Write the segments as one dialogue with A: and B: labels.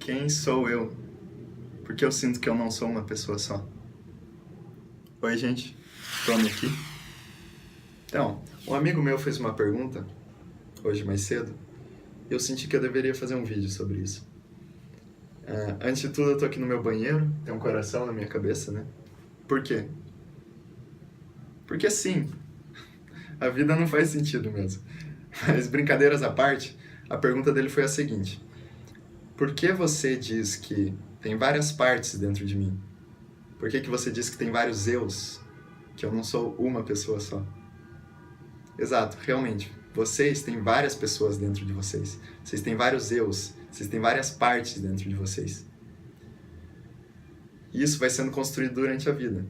A: Quem sou eu? Porque eu sinto que eu não sou uma pessoa só. Oi, gente. Tome aqui. Então, um amigo meu fez uma pergunta, hoje mais cedo, e eu senti que eu deveria fazer um vídeo sobre isso. Antes de tudo, eu tô aqui no meu banheiro, tem um coração na minha cabeça, né? Por quê? Porque sim, a vida não faz sentido mesmo. Mas brincadeiras à parte, a pergunta dele foi a seguinte: por que você diz que tem várias partes dentro de mim? Por que você diz que tem vários eus? Que eu não sou uma pessoa só? Exato, realmente. Vocês têm várias pessoas dentro de vocês. Vocês têm vários eus. Vocês têm várias partes dentro de vocês. E isso vai sendo construído durante a vida.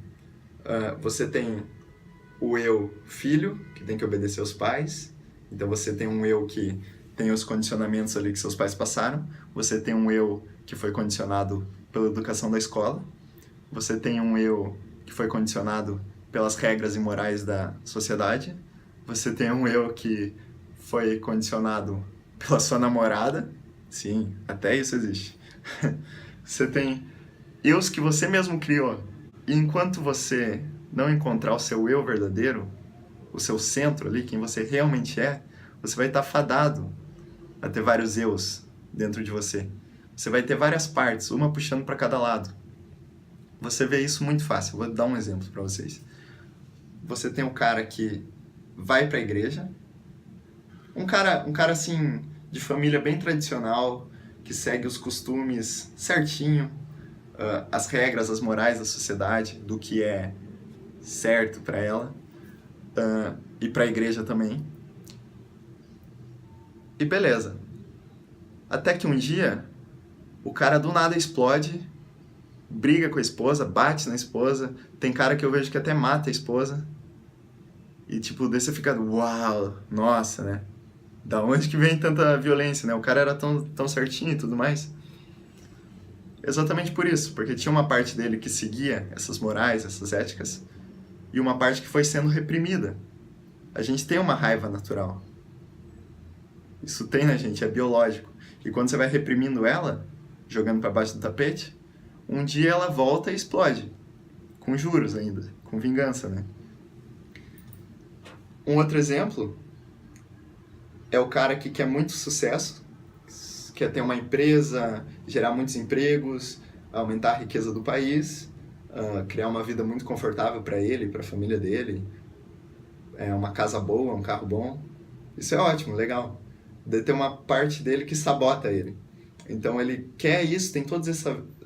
A: Você tem o eu filho, que tem que obedecer aos pais. Então você tem um eu que tem os condicionamentos ali que seus pais passaram. Você tem um eu que foi condicionado pela educação da escola. Você tem um eu que foi condicionado pelas regras e morais da sociedade. Você tem um eu que foi condicionado pela sua namorada. Sim, até isso existe. Você tem eus que você mesmo criou. E enquanto você não encontrar o seu eu verdadeiro, o seu centro ali, quem você realmente é, você vai estar fadado a ter vários eus dentro de você. Você vai ter várias partes, uma puxando para cada lado. Você vê isso muito fácil. Vou dar um exemplo para vocês. Você tem um cara que vai para a igreja, um cara assim de família bem tradicional, que segue os costumes certinho, as regras, as morais da sociedade, do que é certo para ela, e para a igreja também. E beleza. Até que um dia o cara do nada explode, briga com a esposa, bate na esposa. Tem cara que eu vejo que até mata a esposa. E tipo, daí você fica, uau, nossa, né? Da onde que vem tanta violência, né? O cara era tão certinho e tudo mais. Exatamente por isso, porque tinha uma parte dele que seguia essas morais, essas éticas, e uma parte que foi sendo reprimida. A gente tem uma raiva natural. Isso tem na gente, é biológico. E quando você vai reprimindo ela, jogando para baixo do tapete, um dia ela volta e explode. Com juros ainda, com vingança, né? Um outro exemplo é o cara que quer muito sucesso, quer ter uma empresa, gerar muitos empregos, aumentar a riqueza do país, criar uma vida muito confortável para ele e para a família dele, uma casa boa, um carro bom. Isso é ótimo, legal. Daí tem uma parte dele que sabota ele. Então ele quer isso, tem todos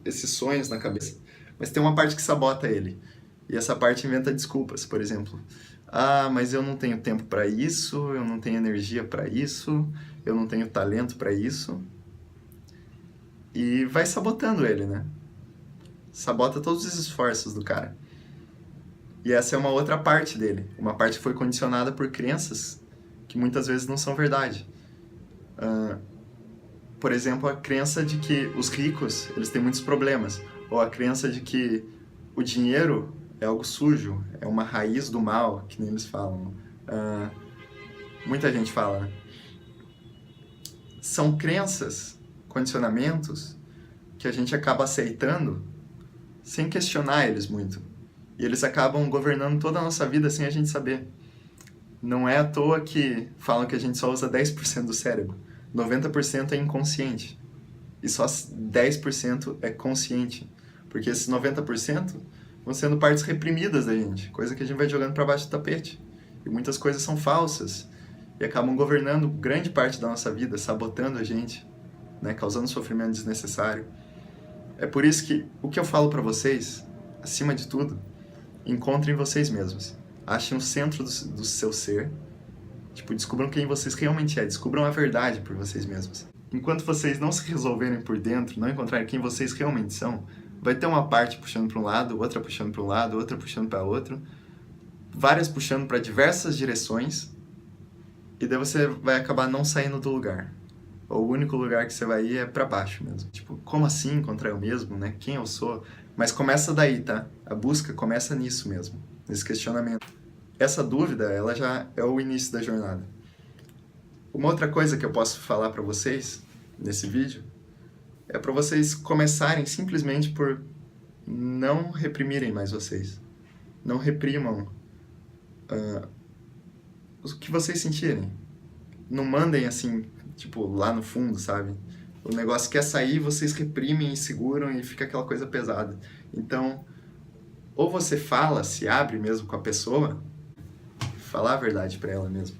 A: esses sonhos na cabeça, mas tem uma parte que sabota ele. E essa parte inventa desculpas, por exemplo. Ah, mas eu não tenho tempo para isso, eu não tenho energia para isso, eu não tenho talento para isso. E vai sabotando ele, né? Sabota todos os esforços do cara. E essa é uma outra parte dele. Uma parte que foi condicionada por crenças que muitas vezes não são verdade. Por exemplo, a crença de que os ricos, eles têm muitos problemas. Ou a crença de que o dinheiro é algo sujo, é uma raiz do mal, que nem eles falam. Muita gente fala, né? São crenças, condicionamentos, que a gente acaba aceitando sem questionar eles muito. E eles acabam governando toda a nossa vida sem a gente saber. Não é à toa que falam que a gente só usa 10% do cérebro. 90% é inconsciente. E só 10% é consciente. Porque esses 90% vão sendo partes reprimidas da gente. Coisa que a gente vai jogando para baixo do tapete. E muitas coisas são falsas. E acabam governando grande parte da nossa vida, sabotando a gente, né? Causando sofrimento desnecessário. É por isso que o que eu falo para vocês, acima de tudo, encontrem vocês mesmos. Achem o centro do seu ser. Tipo, descubram quem vocês realmente é. Descubram a verdade por vocês mesmos. Enquanto vocês não se resolverem por dentro, não encontrarem quem vocês realmente são, vai ter uma parte puxando para um lado, outra puxando para um lado, outra puxando para outro, várias puxando para diversas direções, e daí você vai acabar não saindo do lugar. O único lugar que você vai ir é para baixo mesmo. Tipo, como assim encontrar eu mesmo, né? Quem eu sou? Mas começa daí, tá? A busca começa nisso mesmo, nesse questionamento. Essa dúvida, ela já é o início da jornada. Uma outra coisa que eu posso falar para vocês nesse vídeo é para vocês começarem simplesmente por não reprimirem mais vocês. Não reprimam o que vocês sentirem. Não mandem assim, tipo, lá no fundo, sabe? O negócio quer sair, vocês reprimem e seguram e fica aquela coisa pesada. Então, ou você fala, se abre mesmo com a pessoa, falar a verdade pra ela mesmo.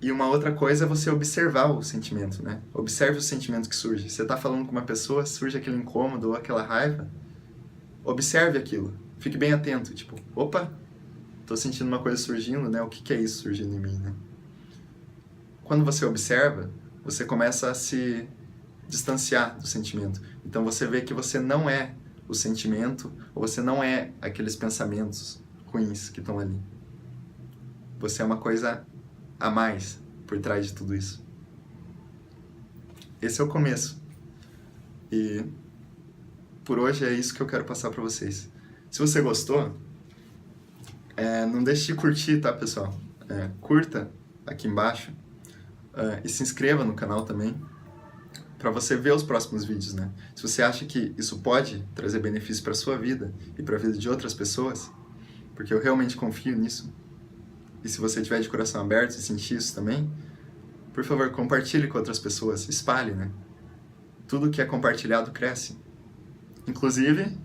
A: E uma outra coisa é você observar o sentimento, né? Observe o sentimento que surge. Você tá falando com uma pessoa, surge aquele incômodo ou aquela raiva, observe aquilo. Fique bem atento, tipo, opa, tô sentindo uma coisa surgindo, né? O que é isso surgindo em mim, né? Quando você observa, você começa a se distanciar do sentimento. Então você vê que você não é o sentimento, ou você não é aqueles pensamentos ruins que estão ali. Você é uma coisa a mais por trás de tudo isso. Esse é o começo. E por hoje é isso que eu quero passar para vocês. Se você gostou, não deixe de curtir, tá, pessoal? Curta aqui embaixo e se inscreva no canal também, para você ver os próximos vídeos, né? Se você acha que isso pode trazer benefício para sua vida e para a vida de outras pessoas, porque eu realmente confio nisso, e se você tiver de coração aberto e sentir isso também, por favor, compartilhe com outras pessoas, espalhe, né? Tudo que é compartilhado cresce. Inclusive,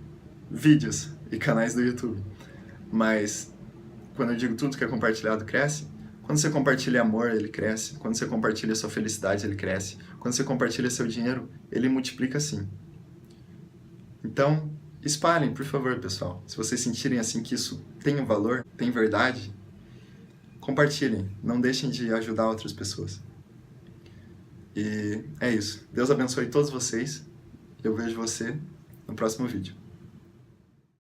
A: vídeos e canais do YouTube. Mas, quando eu digo tudo que é compartilhado cresce, quando você compartilha amor, ele cresce. Quando você compartilha sua felicidade, ele cresce. Quando você compartilha seu dinheiro, ele multiplica sim. Então, espalhem, por favor, pessoal. Se vocês sentirem assim que isso tem um valor, tem verdade, compartilhem. Não deixem de ajudar outras pessoas. E é isso. Deus abençoe todos vocês. Eu vejo você no próximo vídeo.